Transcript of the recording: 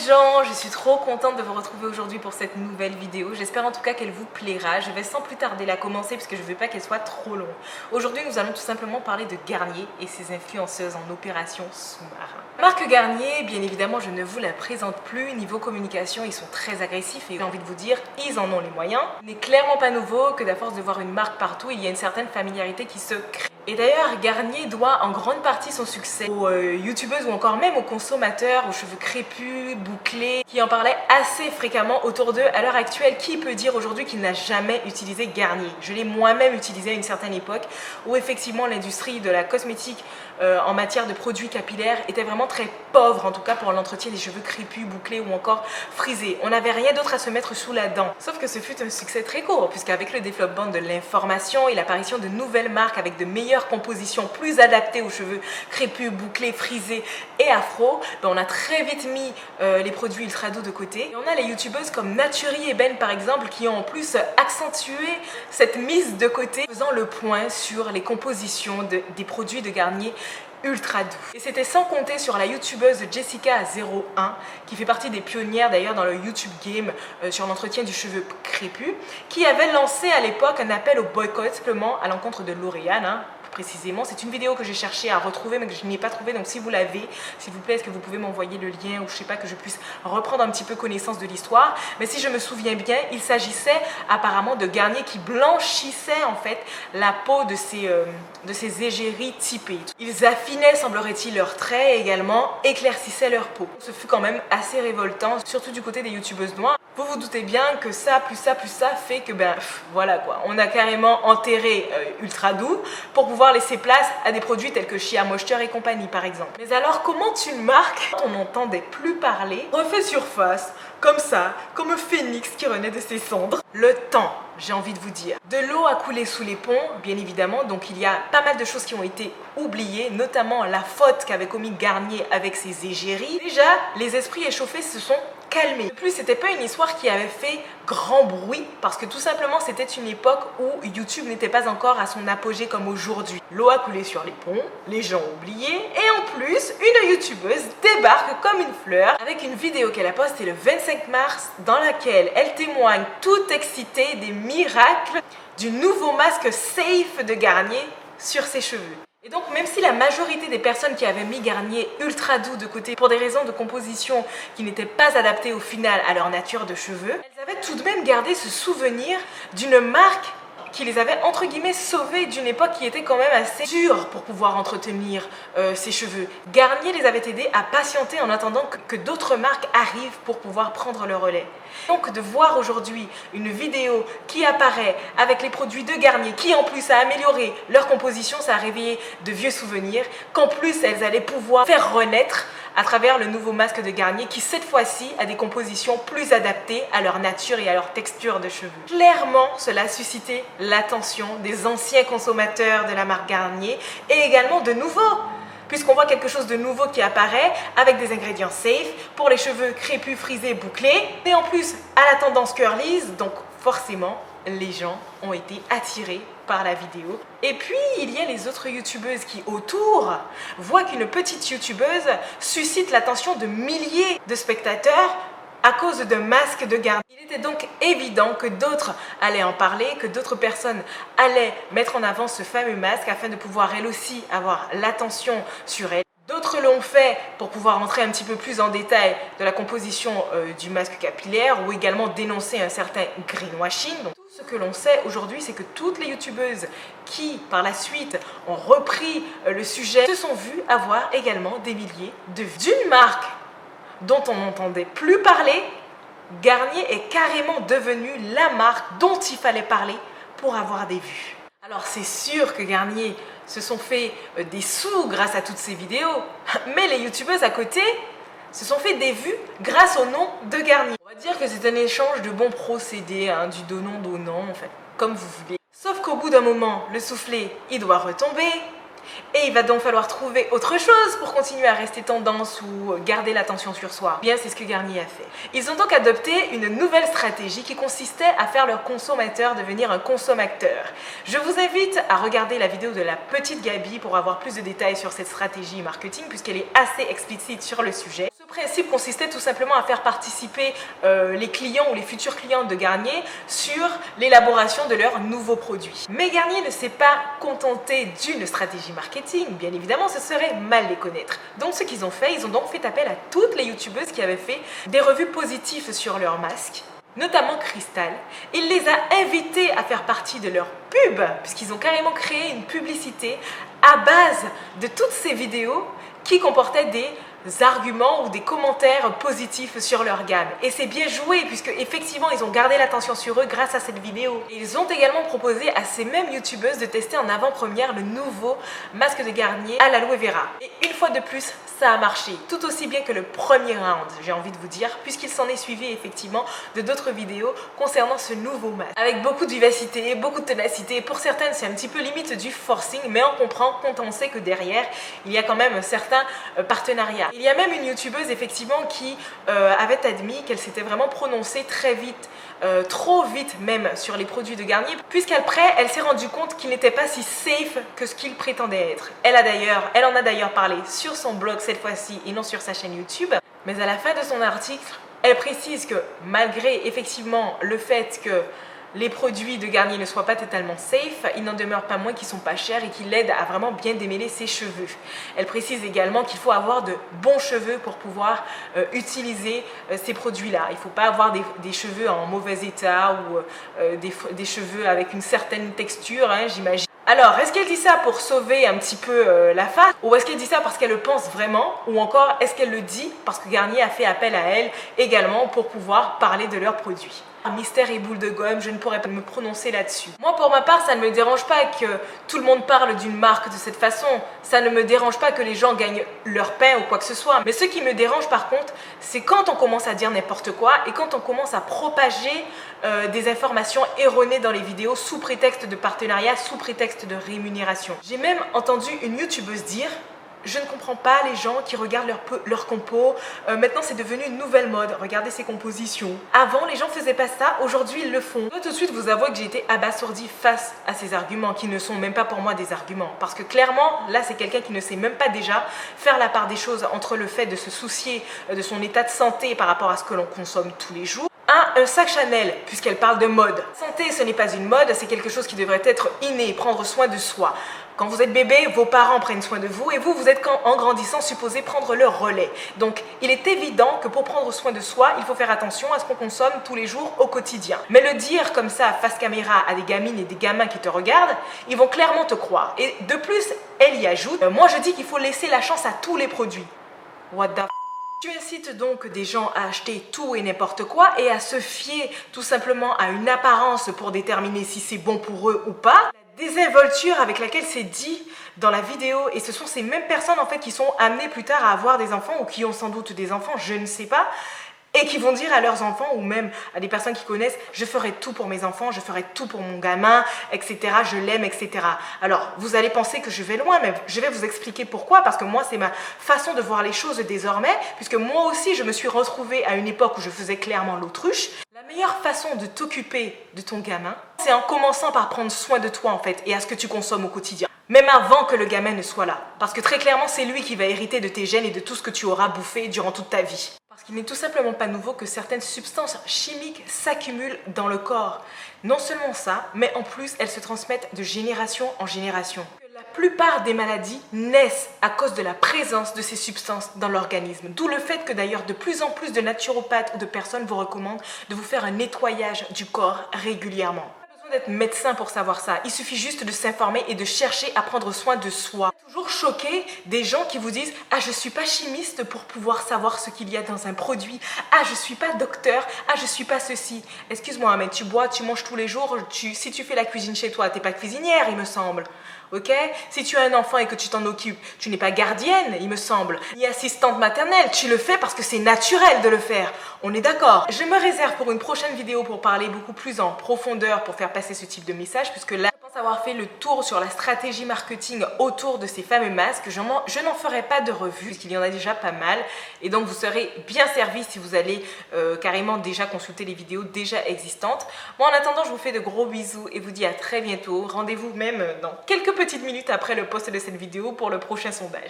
gens, je suis trop contente de vous retrouver aujourd'hui pour cette nouvelle vidéo. J'espère en tout cas qu'elle vous plaira. Je vais sans plus tarder la commencer parce que je ne veux pas qu'elle soit trop longue. Aujourd'hui, nous allons tout simplement parler de Garnier et ses influenceuses en opération sous-marin. Marque Garnier, bien évidemment, je ne vous la présente plus. Niveau communication, ils sont très agressifs et j'ai envie de vous dire, ils en ont les moyens. Il n'est clairement pas nouveau que d'à force de voir une marque partout, il y a une certaine familiarité qui se crée. Et d'ailleurs, Garnier doit en grande partie son succès aux youtubeuses ou encore même aux consommateurs, aux cheveux crépus, bouclés, qui en parlaient assez fréquemment autour d'eux à l'heure actuelle. Qui peut dire aujourd'hui qu'il n'a jamais utilisé Garnier? Je l'ai moi-même utilisé à une certaine époque où effectivement l'industrie de la cosmétique en matière de produits capillaires était vraiment très pauvre, en tout cas pour l'entretien des cheveux crépus, bouclés ou encore frisés. On n'avait rien d'autre à se mettre sous la dent. Sauf que ce fut un succès très court, puisqu'avec le développement de l'information et l'apparition de nouvelles marques avec de meilleures compositions plus adaptées aux cheveux crépus, bouclés, frisés et afro, on a très vite mis les produits ultra doux de côté. Et on a les youtubeuses comme Naturi et Ben par exemple qui ont en plus accentué cette mise de côté, faisant le point sur les compositions des produits de Garnier ultra doux. Et c'était sans compter sur la youtubeuse Jessica01 qui fait partie des pionnières d'ailleurs dans le YouTube game sur l'entretien du cheveu crépus, qui avait lancé à l'époque un appel au boycott simplement à l'encontre de L'Oréal, précisément. C'est une vidéo que j'ai cherché à retrouver mais que je n'ai pas trouvé, donc si vous l'avez, s'il vous plaît, est-ce que vous pouvez m'envoyer le lien ou je sais pas, que je puisse reprendre un petit peu connaissance de l'histoire. Mais si je me souviens bien, il s'agissait apparemment de Garnier qui blanchissait en fait la peau de ces égéries typées. Ils affinaient, semblerait-il, leurs traits et également éclaircissaient leur peau. Ce fut quand même assez révoltant, surtout du côté des youtubeuses noires. Vous vous doutez bien que ça, plus ça, plus ça fait que voilà quoi, on a carrément enterré ultra doux pour pouvoir laisser place à des produits tels que Shea Moisture et compagnie par exemple. Mais alors comment une marque, on n'entendait plus parler, refait surface comme ça, comme un phénix qui renaît de ses cendres? Le temps, j'ai envie de vous dire. De l'eau a coulé sous les ponts, bien évidemment, donc il y a pas mal de choses qui ont été oubliées, notamment la faute qu'avait commis Garnier avec ses égéries. Déjà, les esprits échauffés se sont calmés. De plus, c'était pas une histoire qui avait fait grand bruit parce que tout simplement c'était une époque où YouTube n'était pas encore à son apogée comme aujourd'hui. L'eau a coulé sur les ponts, les gens ont oublié et en plus, une youtubeuse débarque comme une fleur avec une vidéo qu'elle a postée le 25 mars dans laquelle elle témoigne toute excitée des miracles du nouveau masque Safe de Garnier sur ses cheveux. Et donc même si la majorité des personnes qui avaient mis Garnier ultra doux de côté pour des raisons de composition qui n'étaient pas adaptées au final à leur nature de cheveux, elles avaient tout de même gardé ce souvenir d'une marque qui les avait entre guillemets sauvés d'une époque qui était quand même assez dure pour pouvoir entretenir ses cheveux. Garnier les avait aidés à patienter en attendant que d'autres marques arrivent pour pouvoir prendre le relais. Donc de voir aujourd'hui une vidéo qui apparaît avec les produits de Garnier qui en plus a amélioré leur composition, ça a réveillé de vieux souvenirs, qu'en plus elles allaient pouvoir faire renaître à travers le nouveau masque de Garnier qui cette fois-ci a des compositions plus adaptées à leur nature et à leur texture de cheveux. Clairement, cela a suscité l'attention des anciens consommateurs de la marque Garnier et également de nouveaux, puisqu'on voit quelque chose de nouveau qui apparaît avec des ingrédients safe pour les cheveux crépus, frisés, bouclés et en plus à la tendance curlies, donc forcément les gens ont été attirés par la vidéo. Et puis il y a les autres youtubeuses qui autour voient qu'une petite youtubeuse suscite l'attention de milliers de spectateurs à cause d'un masque de Garnier. Il était donc évident que d'autres allaient en parler, que d'autres personnes allaient mettre en avant ce fameux masque afin de pouvoir elles aussi avoir l'attention sur elle. D'autres l'ont fait pour pouvoir entrer un petit peu plus en détail de la composition du masque capillaire ou également dénoncer un certain greenwashing. Donc, tout ce que l'on sait aujourd'hui, c'est que toutes les youtubeuses qui, par la suite, ont repris le sujet se sont vues avoir également des milliers de vues. D'une marque dont on n'entendait plus parler, Garnier est carrément devenu la marque dont il fallait parler pour avoir des vues. Alors c'est sûr que Garnier se sont fait des sous grâce à toutes ces vidéos, mais les youtubeuses à côté se sont fait des vues grâce au nom de Garnier. On va dire que c'est un échange de bons procédés, du donnant-donnant en fait, comme vous voulez. Sauf qu'au bout d'un moment, le soufflet, il doit retomber. Et il va donc falloir trouver autre chose pour continuer à rester tendance ou garder l'attention sur soi. Bien, c'est ce que Garnier a fait. Ils ont donc adopté une nouvelle stratégie qui consistait à faire leur consommateur devenir un consommateur. Je vous invite à regarder la vidéo de la petite Gabi pour avoir plus de détails sur cette stratégie marketing puisqu'elle est assez explicite sur le sujet. Ce Le principe consistait tout simplement à faire participer les clients ou les futurs clients de Garnier sur l'élaboration de leurs nouveaux produits. Mais Garnier ne s'est pas contenté d'une stratégie marketing, bien évidemment ce serait mal les connaître. Donc ce qu'ils ont fait, ils ont donc fait appel à toutes les youtubeuses qui avaient fait des revues positives sur leurs masques, notamment Cristal. Il les a invitées à faire partie de leur pub, puisqu'ils ont carrément créé une publicité à base de toutes ces vidéos qui comportaient des arguments ou des commentaires positifs sur leur gamme. Et c'est bien joué puisque effectivement ils ont gardé l'attention sur eux grâce à cette vidéo. Et ils ont également proposé à ces mêmes youtubeuses de tester en avant-première le nouveau masque de Garnier à l'aloe vera. Et une fois de plus, ça a marché, tout aussi bien que le premier round, j'ai envie de vous dire, puisqu'il s'en est suivi effectivement de d'autres vidéos concernant ce nouveau masque. Avec beaucoup de vivacité, beaucoup de ténacité, pour certaines c'est un petit peu limite du forcing, mais on comprend quand on sait que derrière, il y a quand même certains partenariats. Il y a même une youtubeuse effectivement qui avait admis qu'elle s'était vraiment prononcée très vite, trop vite même sur les produits de Garnier, puisqu'après elle s'est rendue compte qu'il n'était pas si safe que ce qu'il prétendait être. Elle en a d'ailleurs parlé sur son blog cette fois-ci et non sur sa chaîne YouTube. Mais à la fin de son article, elle précise que malgré effectivement le fait que les produits de Garnier ne soient pas totalement safe, il n'en demeure pas moins qu'ils sont pas chers et qu'ils l'aident à vraiment bien démêler ses cheveux. Elle précise également qu'il faut avoir de bons cheveux pour pouvoir utiliser ces produits-là. Il ne faut pas avoir des cheveux en mauvais état ou des cheveux avec une certaine texture, hein, j'imagine. Alors, est-ce qu'elle dit ça pour sauver un petit peu la face, ou est-ce qu'elle dit ça parce qu'elle le pense vraiment, ou encore est-ce qu'elle le dit parce que Garnier a fait appel à elle également pour pouvoir parler de leurs produits? Mystère et boule de gomme, je ne pourrais pas me prononcer là-dessus. Moi, pour ma part, ça ne me dérange pas que tout le monde parle d'une marque de cette façon. Ça ne me dérange pas que les gens gagnent leur pain ou quoi que ce soit. Mais ce qui me dérange par contre, c'est quand on commence à dire n'importe quoi et quand on commence à propager des informations erronées dans les vidéos sous prétexte de partenariat, sous prétexte de rémunération. J'ai même entendu une youtubeuse dire: je ne comprends pas les gens qui regardent leur compos. Maintenant, c'est devenu une nouvelle mode. Regardez ces compositions. Avant, les gens ne faisaient pas ça. Aujourd'hui, ils le font. Je dois tout de suite vous avouer que j'ai été abasourdie face à ces arguments qui ne sont même pas pour moi des arguments. Parce que clairement, là, c'est quelqu'un qui ne sait même pas déjà faire la part des choses entre le fait de se soucier de son état de santé par rapport à ce que l'on consomme tous les jours. Un sac Chanel, puisqu'elle parle de mode. Santé, ce n'est pas une mode, c'est quelque chose qui devrait être inné, prendre soin de soi. Quand vous êtes bébé, vos parents prennent soin de vous et vous êtes en grandissant supposé prendre leur relais. Donc, il est évident que pour prendre soin de soi, il faut faire attention à ce qu'on consomme tous les jours au quotidien. Mais le dire comme ça, face caméra, à des gamines et des gamins qui te regardent, ils vont clairement te croire. Et de plus, elle y ajoute, moi je dis qu'il faut laisser la chance à tous les produits. What the f***? Tu incites donc des gens à acheter tout et n'importe quoi et à se fier tout simplement à une apparence pour déterminer si c'est bon pour eux ou pas. La désinvolture avec laquelle c'est dit dans la vidéo, et ce sont ces mêmes personnes en fait qui sont amenées plus tard à avoir des enfants ou qui ont sans doute des enfants, je ne sais pas, et qui vont dire à leurs enfants ou même à des personnes qui connaissent: je ferai tout pour mes enfants, je ferai tout pour mon gamin, etc. Je l'aime, etc. Alors, vous allez penser que je vais loin, mais je vais vous expliquer pourquoi, parce que moi, c'est ma façon de voir les choses désormais, puisque moi aussi, je me suis retrouvée à une époque où je faisais clairement l'autruche. La meilleure façon de t'occuper de ton gamin, c'est en commençant par prendre soin de toi, en fait, et à ce que tu consommes au quotidien. Même avant que le gamin ne soit là. Parce que très clairement, c'est lui qui va hériter de tes gènes et de tout ce que tu auras bouffé durant toute ta vie. Parce qu'il n'est tout simplement pas nouveau que certaines substances chimiques s'accumulent dans le corps. Non seulement ça, mais en plus, elles se transmettent de génération en génération. La plupart des maladies naissent à cause de la présence de ces substances dans l'organisme. D'où le fait que d'ailleurs de plus en plus de naturopathes ou de personnes vous recommandent de vous faire un nettoyage du corps régulièrement. D'être médecin pour savoir ça, il suffit juste de s'informer et de chercher à prendre soin de soi. Toujours choqué des gens qui vous disent: ah, je suis pas chimiste pour pouvoir savoir ce qu'il y a dans un produit, ah, je suis pas docteur, ah, je suis pas ceci. Excuse-moi, mais tu bois, tu manges tous les jours, si tu fais la cuisine chez toi, t'es pas cuisinière, il me semble. Ok? Si tu as un enfant et que tu t'en occupes, tu n'es pas gardienne, il me semble, ni assistante maternelle, tu le fais parce que c'est naturel de le faire. On est d'accord? Je me réserve pour une prochaine vidéo pour parler beaucoup plus en profondeur, pour faire passer ce type de message, puisque là, je pense avoir fait le tour sur la stratégie marketing autour de ces fameux masques. Je n'en ferai pas de revue, puisqu'il y en a déjà pas mal, et donc vous serez bien servi si vous allez carrément déjà consulter les vidéos déjà existantes. Moi, en attendant, je vous fais de gros bisous et vous dis à très bientôt. Rendez-vous même dans quelques petites minutes après le post de cette vidéo pour le prochain sondage.